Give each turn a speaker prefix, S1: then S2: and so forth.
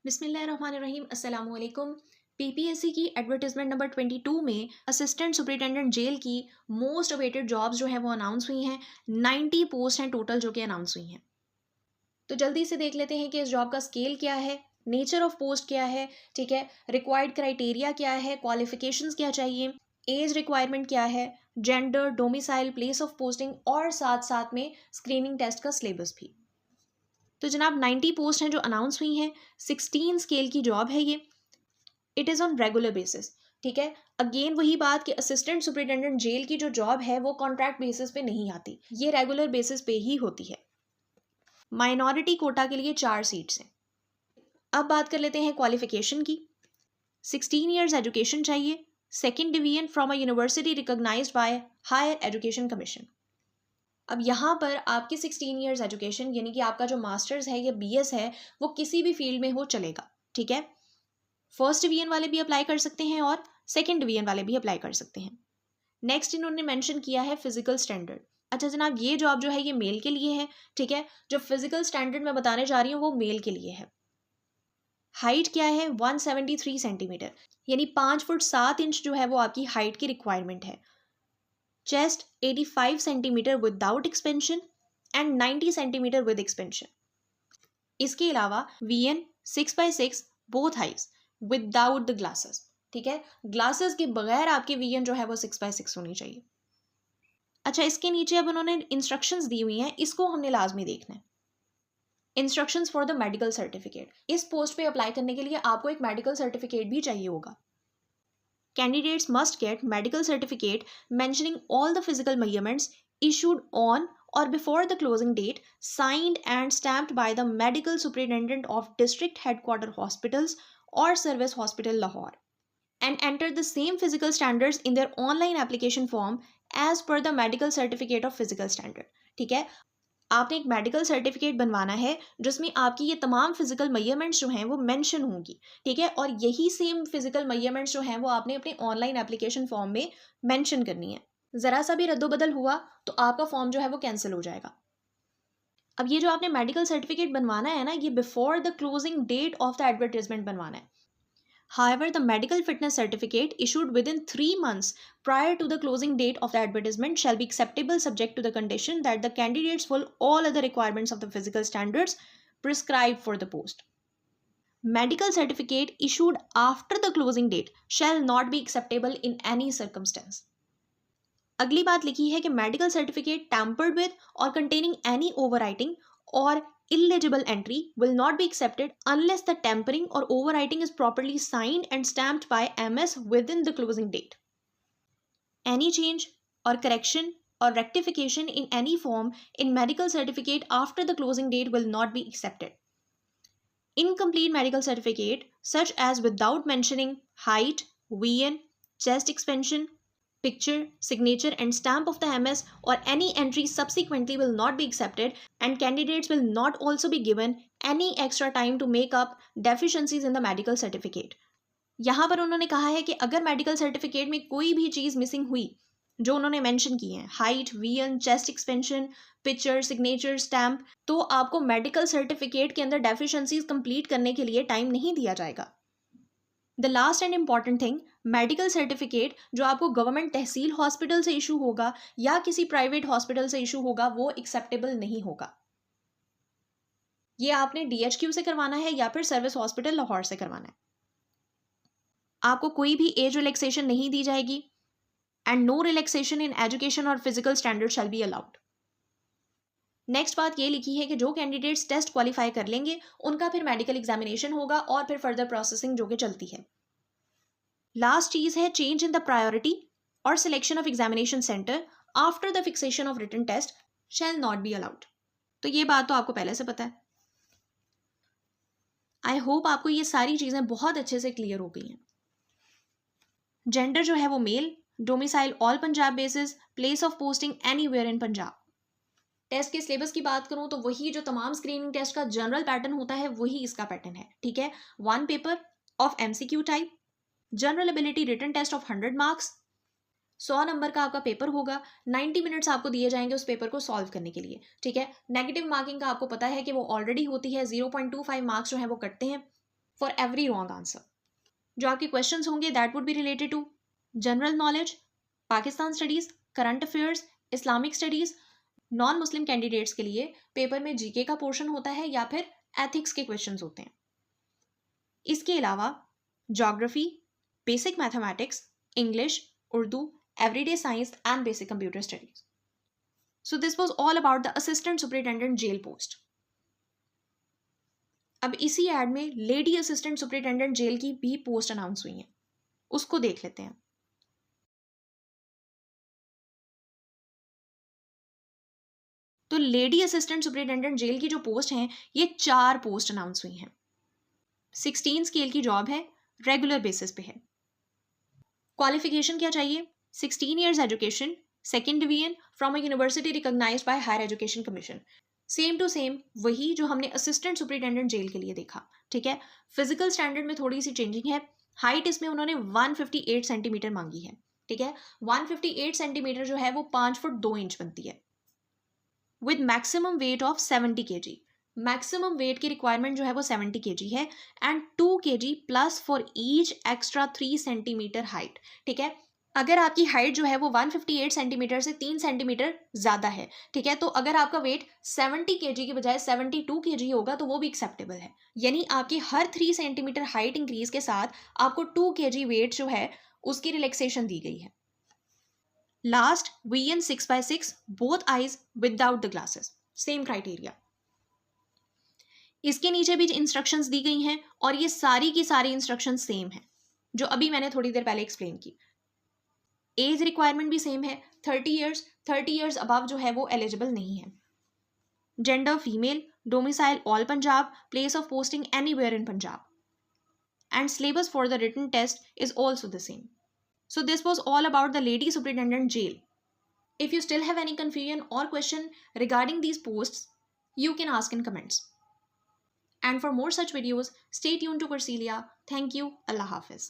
S1: बिस्मिल्लाहिर्रहमानिर्रहीम अस्सलाम वालेकुम। पीपीएससी की एडवर्टीजमेंट नंबर 22 में असिस्टेंट सुपरिटेंडेंट जेल की मोस्ट अवेटेड जॉब्स जो हैं वो अनाउंस हुई हैं। 90 पोस्ट हैं टोटल जो कि अनाउंस हुई हैं। तो जल्दी से देख लेते हैं कि इस जॉब का स्केल क्या है, नेचर ऑफ पोस्ट क्या है, ठीक है, रिक्वायर्ड क्राइटेरिया क्या है, क्वालिफिकेशंस क्या चाहिए, एज रिक्वायरमेंट क्या है, gender, domicile, place of posting और साथ साथ में स्क्रीनिंग टेस्ट का सिलेबस भी। तो जनाब 90 पोस्ट हैं जो अनाउंस हुई हैं। 16 स्केल की जॉब है ये। It is on regular basis. ठीक है, अगेन वही बात कि असिस्टेंट सुपरिटेंडेंट जेल की जो जॉब है वो कॉन्ट्रैक्ट बेसिस पे नहीं आती, ये रेगुलर बेसिस पे ही होती है। माइनॉरिटी कोटा के लिए 4 सीट्स हैं। अब बात कर लेते हैं क्वालिफिकेशन की। 16 ईयर्स एजुकेशन चाहिए, second division from a university recognised by higher education Commission. अब यहाँ पर आपकी 16 ईयर्स एजुकेशन यानी कि आपका जो मास्टर्स है या बीएस है वो किसी भी फील्ड में हो चलेगा। ठीक है, फर्स्ट डिवीजन वाले भी अप्लाई कर सकते हैं और सेकंड डिवीजन वाले भी अप्लाई कर सकते हैं। नेक्स्ट इन्होंने मेंशन किया है फिजिकल स्टैंडर्ड। अच्छा जनाब, ये जॉब जो है ये मेल के लिए है। ठीक है, जो फिजिकल स्टैंडर्ड मैं बताने जा रही हूँ वो मेल के लिए है। हाइट क्या है, 173 सेंटीमीटर यानी 5 फुट 7 इंच जो है वो आपकी हाइट की रिक्वायरमेंट है। Chest 85 centimetre without expansion and 90 centimetre with expansion. इसके अलावा vision 6x6 both eyes without the glasses. ठीक है, ग्लासेस के बगैर आपकी वीएन जो है वो 6x6 होनी चाहिए। अच्छा, इसके नीचे अब उन्होंने इंस्ट्रक्शंस दी हुई हैं, इसको हमने लाजमी देखना है। Instructions for the medical certificate. इस पोस्ट पे अप्लाई करने के लिए आपको एक मेडिकल सर्टिफिकेट भी चाहिए होगा। Candidates must get medical certificate mentioning all the physical measurements issued on or before the closing date, signed and stamped by the medical superintendent of district headquarter hospitals or service hospital Lahore, and enter the same physical standards in their online application form as per the medical certificate of physical standard. ठीक है, आपने एक medical certificate बनवाना है जिसमें आपकी ये तमाम फिजिकल मेजरमेंट्स जो हैं वो मेंशन होंगी। ठीक है, और यही सेम फिजिकल मेजरमेंट्स जो हैं वो आपने अपने ऑनलाइन एप्लीकेशन फॉर्म में मेंशन करनी है। ज़रा सा भी रद्दोबदल हुआ तो आपका फॉर्म जो है वो कैंसिल हो जाएगा। अब ये जो आपने मेडिकल सर्टिफिकेट बनवाना है ना, ये before the closing date of the advertisement बनवाना है। However, the medical fitness certificate issued within 3 months prior to the closing date of the advertisement shall be acceptable subject to the condition that the candidates fulfill all other requirements of the physical standards prescribed for the post. Medical certificate issued after the closing date shall not be acceptable in any circumstance. अगली बात लिखी है कि medical certificate tampered with or containing any overwriting or illegible entry will not be accepted unless the tampering or overwriting is properly signed and stamped by MS within the closing date. Any change or correction or rectification in any form in medical certificate after the closing date will not be accepted. Incomplete medical certificate such as without mentioning height, VN, chest expansion, picture, signature and stamp of the MS or any entry subsequently will not be accepted, and candidates will not also be given any extra time to make up deficiencies in the medical certificate. यहाँ पर उन्होंने कहा है कि अगर medical certificate में कोई भी चीज़ मिसिंग हुई जो उन्होंने मेंशन की है, height, vision, chest expansion, picture, signature, stamp, तो आपको मेडिकल सर्टिफिकेट के अंदर डेफिशिएंसीज कंप्लीट करने के लिए टाइम नहीं दिया जाएगा। The last and important thing, medical certificate जो आपको गवर्नमेंट तहसील हॉस्पिटल से इशू होगा या किसी प्राइवेट हॉस्पिटल से इशू होगा वो एक्सेप्टेबल नहीं होगा। ये आपने डीएचक्यू से करवाना है या फिर सर्विस हॉस्पिटल लाहौर से करवाना है। आपको कोई भी एज रिलैक्सेशन नहीं दी जाएगी and no relaxation in education और physical standard shall be allowed. Next बात ये लिखी है कि जो कैंडिडेट्स टेस्ट क्वालिफाई कर लेंगे उनका फिर मेडिकल एग्जामिनेशन होगा और फिर फर्दर प्रोसेसिंग जो कि चलती है। लास्ट चीज है चेंज इन द प्रायोरिटी और selection of examination centre after the fixation of written test shall not be allowed. तो ये बात तो आपको पहले से पता है। आई होप आपको ये सारी चीजें बहुत अच्छे से क्लियर हो गई हैं। जेंडर जो है वो male, domicile all Punjab basis, place of posting anywhere in Punjab. Test के सिलेबस की बात करूं तो वही जो तमाम स्क्रीनिंग टेस्ट का जनरल पैटर्न होता है वही इसका पैटर्न है। ठीक है, 1 paper of MCQ type, general ability written test of 100 marks, 100 number का आपका पेपर होगा। 90 मिनट्स आपको दिए जाएंगे उस पेपर को सॉल्व करने के लिए। ठीक है, नेगेटिव मार्किंग का आपको पता है कि वो ऑलरेडी होती है, 0.25 मार्क्स जो है वो कटते हैं। For every wrong answer. जो आपके क्वेश्चंस होंगे that would be related to general knowledge, Pakistan studies, current affairs, Islamic studies. Non Muslim candidates के लिए पेपर में जीके का पोर्शन होता है या फिर एथिक्स के क्वेश्चंस होते हैं। इसके अलावा geography, basic mathematics, English, Urdu, everyday science and basic computer studies. So this was all about the assistant superintendent jail post. अब इसी एड में लेडी असिस्टेंट सुपरिटेंडेंट जेल की भी पोस्ट अनाउंस हुई है, उसको देख लेते हैं। तो लेडी असिस्टेंट सुपरिटेंडेंट जेल की जो पोस्ट हैं, ये 4 पोस्ट अनाउंस हुई हैं। 16 स्केल की जॉब है, रेगुलर बेसिस पे है। क्वालिफिकेशन क्या चाहिए? 16 years education, second division from a university recognised by higher education commission. Same to same वही जो हमने असिस्टेंट सुपरिटेंडेंट जेल के लिए देखा, ठीक है। फिजिकल स्टैंडर्ड में थोड़ी सी चेंजिंग है। हाइट इसमें उन्होंने 158 सेंटीमीटर मांगी है, ठीक है। 158 सेंटीमीटर जो है वो 5 फुट 2 इंच बनती है, with maximum weight of 70 kg। Maximum weight की रिक्वायरमेंट जो है वो 70 kg है and 2 kg plus for each extra 3 centimetre height, ठीक है। अगर आपकी हाइट जो है वो 158 सेंटीमीटर से 3 सेंटीमीटर ज़्यादा है, ठीक है, तो अगर आपका वेट 70 kg की बजाय 72 kg होगा तो वो भी एक्सेप्टेबल है। यानी आपकी हर 3 सेंटीमीटर हाइट इंक्रीज के साथ आपको 2 kg वेट जो है उसकी रिलैक्सेशन दी गई है। Last VN 6/6 both eyes without the glasses, same criteria. इसके नीचे भी इंस्ट्रक्शंस दी गई हैं और ये सारी की सारी इंस्ट्रक्शंस सेम हैं जो अभी मैंने थोड़ी देर पहले एक्सप्लेन की। एज रिक्वायरमेंट भी सेम है, 30 ईयर्स अबव जो है वो एलिजिबल नहीं है। Gender female, domicile all Punjab, place of posting anywhere in Punjab, and syllabus for the written test is also the same. So this was all about the Lady Superintendent Jail. If you still have any confusion or question regarding these posts, you can ask in comments. And for more such videos, stay tuned to Corselia. Thank you. Allah Hafiz.